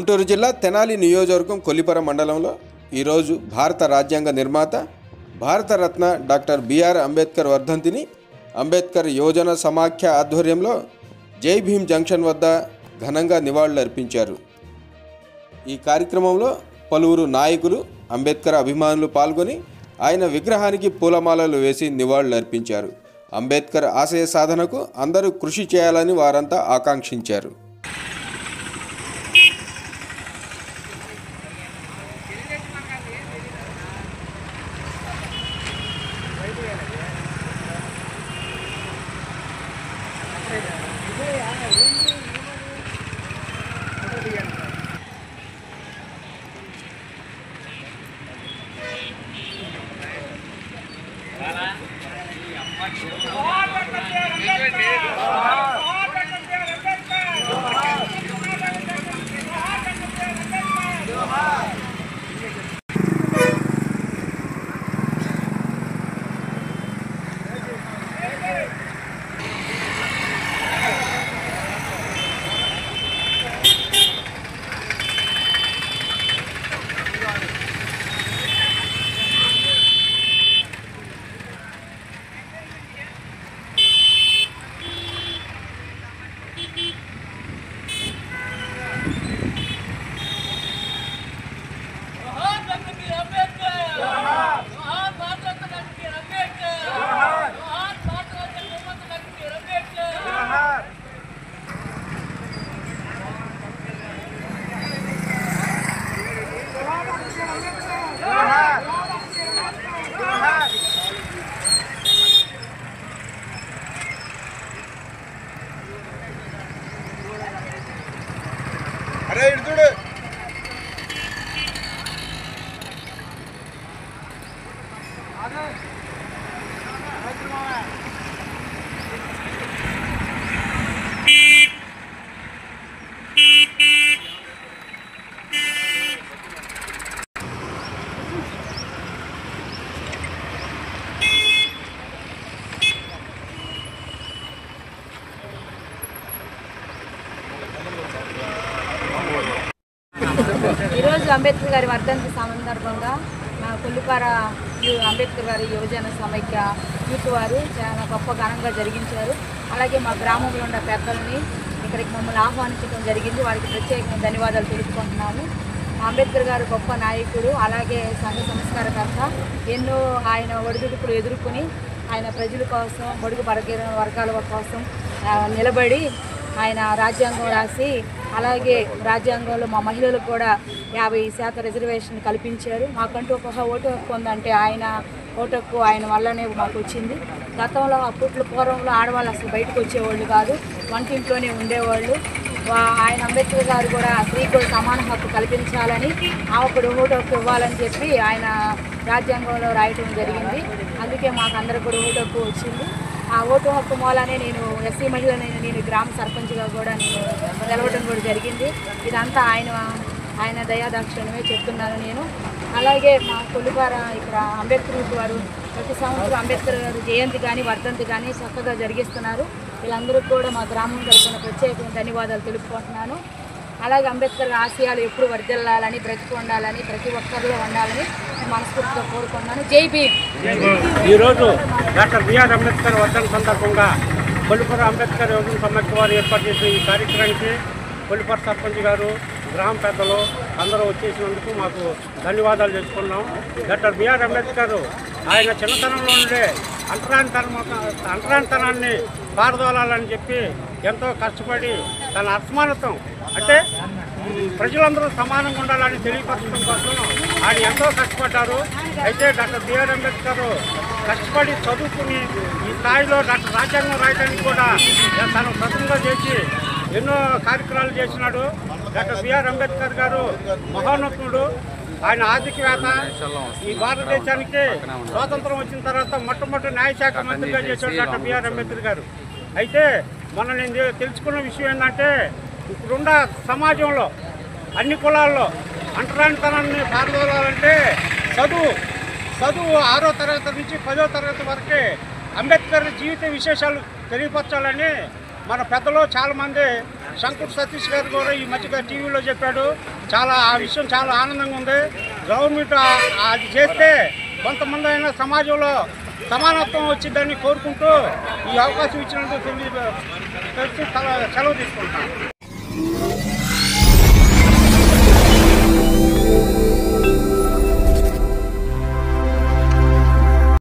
గుంటూరు జిల్లా తెనాలి నియోజకవర్గం కొల్లిపర మండలంలో ఈరోజు భారత రాజ్యాంగ నిర్మాత భారతరత్న డాక్టర్ బిఆర్ అంబేద్కర్ వర్ధంతిని అంబేద్కర్ యువజన సమాఖ్య ఆధ్వర్యంలో జై భీమ్ జంక్షన్ వద్ద ఘనంగా నివాళులర్పించారు. ఈ కార్యక్రమంలో పలువురు నాయకులు, అంబేద్కర్ అభిమానులు పాల్గొని ఆయన విగ్రహానికి పూలమాలలు వేసి నివాళులర్పించారు. అంబేద్కర్ ఆశయ సాధనకు అందరూ కృషి చేయాలని వారంతా ఆకాంక్షించారు. ఈరోజు అంబేద్కర్ గారి వర్ధంతి సందర్భంగా మా కొల్లిపర అంబేద్కర్ గారి యువజన సమైక్య యూత్ వారు చాలా గొప్ప ఘనంగా జరిగించారు. అలాగే మా గ్రామంలో ఉన్న పెద్దల్ని ఇక్కడికి మమ్మల్ని ఆహ్వానించడం జరిగింది. వారికి ప్రత్యేకంగా ధన్యవాదాలు తెలుపుకుంటున్నాము. అంబేద్కర్ గారు గొప్ప నాయకుడు, అలాగే సంఘ సంస్కారకర్త. ఎన్నో ఆయన ఒడిదుడుకులు ఎదుర్కొని ఆయన ప్రజల కోసం, బడుగు బలహీన వర్గాల కోసం నిలబడి ఆయన రాజ్యాంగం రాసి, అలాగే రాజ్యాంగంలో మా మహిళలకు కూడా 50% రిజర్వేషన్ కల్పించారు. మాకంటూ ఒక ఓటు హక్కు ఉందంటే ఆయన ఓటు హక్కు ఆయన వల్లనే మాకు వచ్చింది. గతంలో అప్పట్లో పూర్వంలో ఆడవాళ్ళు అసలు బయటకు వచ్చేవాళ్ళు కాదు, వంటింట్లోనే ఉండేవాళ్ళు. ఆయన అంబేద్కర్ గారు కూడా స్త్రీకు సమాన హక్కు కల్పించాలని, ఆమెకు ఓటు హక్కు ఇవ్వాలని చెప్పి ఆయన రాజ్యాంగంలో రాయటం జరిగింది. అందుకే మాకు అందరికి కూడా ఓటు హక్కు వచ్చింది. ఆ ఓటు హక్కు మూలానే నేను ఎస్సీ మహిళని నేను గ్రామ సర్పంచ్గా కూడా నేను నిలవడం కూడా జరిగింది. ఇదంతా ఆయన దయాదాక్షిణ్యమే చెప్తున్నాను నేను. అలాగే మా కొల్లిపర ఇక్కడ అంబేద్కర్ వారు ప్రతి సంవత్సరం అంబేద్కర్ గారు జయంతి కానీ వర్ధంతి కానీ చక్కగా జరిగిస్తున్నారు. వీళ్ళందరూ కూడా మా గ్రామం తరపున ప్రత్యేకంగా ధన్యవాదాలు తెలుపుకుంటున్నాను. అలాగే అంబేద్కర్ ఆశయాలు ఎప్పుడు వర్ధిల్లాలని, బ్రతికి ఉండాలని, ప్రతి ఒక్కరిలో ఉండాలని మనస్ఫూర్తిగా కోరుకున్నాను. జై భీమ్. ఈరోజు డాక్టర్ బిఆర్ అంబేద్కర్ వర్ధంతి సందర్భంగా కొల్లిపర అంబేద్కర్ యువజన సమైక్య వారు ఏర్పాటు చేసిన ఈ కార్యక్రమానికి కొల్లిపర సర్పంచ్ గారు, గ్రామ పెద్దలు అందరూ వచ్చేసినందుకు మాకు ధన్యవాదాలు చేసుకున్నాం. డాక్టర్ బిఆర్ అంబేద్కర్ ఆయన చిన్నతనంలో ఉండే అంటరానితనాన్ని పారదోలాలని చెప్పి ఎంతో కష్టపడి తన అసమానతం అంటే ప్రజలందరూ సమానంగా ఉండాలని తెలియపరచడం కోసం ఆయన ఎంతో కష్టపడ్డారు. అయితే డాక్టర్ బిఆర్ అంబేద్కర్ కష్టపడి చదువుకుని ఈ స్థాయిలో డాక్టర్ రాజ్యాంగం రాయడానికి కూడా తను స్వతంత్రంగా చేసి ఎన్నో కార్యక్రమాలు చేసినాడు. డాక్టర్ బిఆర్ అంబేద్కర్ గారు మహోన్నతుడు. ఆయన ఆర్థికవేత్త. ఈ భారతదేశానికి స్వాతంత్రం వచ్చిన తర్వాత మొట్టమొదటి న్యాయశాఖ మంత్రిగా చేశాడు డాక్టర్ బిఆర్ అంబేద్కర్ గారు. అయితే మొన్న నేను తెలుసుకున్న విషయం ఏంటంటే, ఇప్పుడున్న సమాజంలో అన్ని కులాల్లో అంటరానితనాన్ని పారదోలాలంటే చదువు 6వ తరగతి నుంచి 10వ తరగతి వరకే అంబేద్కర్ జీవిత విశేషాలు తెలియపరచాలని మన పెద్దలు చాలామంది శంకర్ సతీష్ గారు కూడా ఈ మధ్యగా టీవీలో చెప్పాడు. ఆ విషయం చాలా ఆనందంగా ఉంది. గవర్నమెంట్ అది చేస్తే కొంతమంది అయినా సమాజంలో సమానత్వం వచ్చిందని కోరుకుంటూ ఈ అవకాశం ఇచ్చినందుకు తెలిసి సెలవు తీసుకుంటాను.